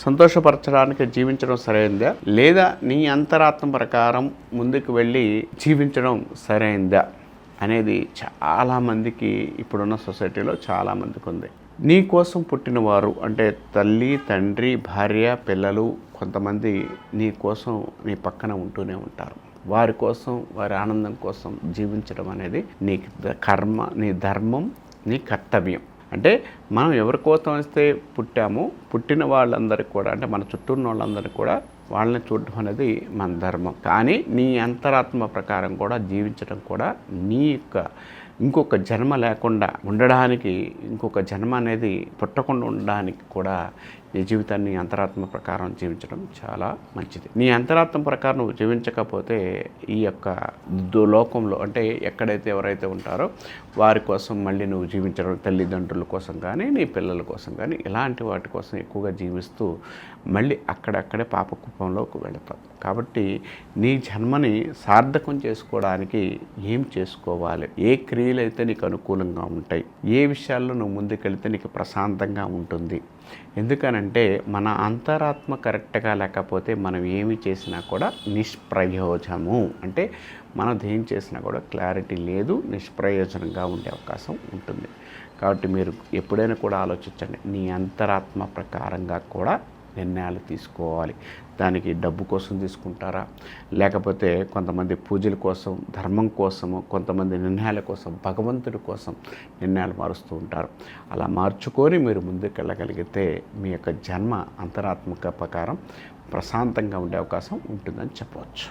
సంతోషపరచడానికి జీవించడం సరైందా, లేదా నీ అంతరాత్మ ప్రకారం ముందుకు వెళ్ళి జీవించడం సరైందా అనేది చాలామందికి ఇప్పుడున్న సొసైటీలో చాలామందికి ఉంది. నీ కోసం పుట్టినవారు అంటే తల్లి, తండ్రి, భార్య, పిల్లలు కొంతమంది నీ కోసం నీ పక్కన ఉంటూనే ఉంటారు. వారి కోసం, వారి ఆనందం కోసం జీవించడం అనేది నీ కర్మ, నీ ధర్మం, నీ కర్తవ్యం. అంటే మనం ఎవరి కోసం వస్తే పుట్టామో పుట్టిన వాళ్ళందరికీ కూడా, అంటే మన చుట్టూ ఉన్న వాళ్ళందరికీ కూడా వాళ్ళని చూడడం అనేది మన ధర్మం. కానీ నీ అంతరాత్మ ప్రకారం కూడా జీవించడం కూడా నీ యొక్క ఇంకొక జన్మ లేకుండా ఉండడానికి, ఇంకొక జన్మ అనేది పుట్టకుండా ఉండడానికి కూడా నీ జీవితాన్ని అంతరాత్మ ప్రకారం జీవించడం చాలా మంచిది. నీ అంతరాత్మ ప్రకారం నువ్వు జీవించకపోతే ఈ యొక్క లోకంలో, అంటే ఎక్కడైతే ఎవరైతే ఉంటారో వారి కోసం మళ్ళీ నువ్వు జీవించడం, తల్లిదండ్రుల కోసం కానీ నీ పిల్లల కోసం కానీ ఇలాంటి వాటి కోసం ఎక్కువగా జీవిస్తూ మళ్ళీ అక్కడక్కడే పాపకూపంలోకి వెళతావు. కాబట్టి నీ జన్మని సార్థకం చేసుకోవడానికి ఏం చేసుకోవాలి, ఏ క్రియలు అయితే నీకు అనుకూలంగా ఉంటాయి, ఏ విషయాల్లో నువ్వు ముందుకెళ్తే నీకు ప్రశాంతంగా ఉంటుంది. ఎందుకనంటే మన అంతరాత్మ కరెక్ట్గా లేకపోతే మనం ఏమి చేసినా కూడా నిష్ప్రయోజనము. అంటే మనం ఏం చేసినా కూడా క్లారిటీ లేదు, నిష్ప్రయోజనంగా ఉండే అవకాశం ఉంటుంది. కాబట్టి మీరు ఎప్పుడైనా కూడా ఆలోచించండి, నీ అంతరాత్మ ప్రకారంగా కూడా నిర్ణయాలు తీసుకోవాలి. దానికి డబ్బు కోసం తీసుకుంటారా, లేకపోతే కొంతమంది పూజల కోసం, ధర్మం కోసము, కొంతమంది నిర్ణయాల కోసం, భగవంతుడి కోసం నిర్ణయాలు మారుస్తూ ఉంటారు. అలా మార్చుకొని మీరు ముందుకు వెళ్ళగలిగితే మీ యొక్క జన్మ అంతరాత్మక ప్రకారం ప్రశాంతంగా ఉండే అవకాశం ఉంటుందని చెప్పవచ్చు.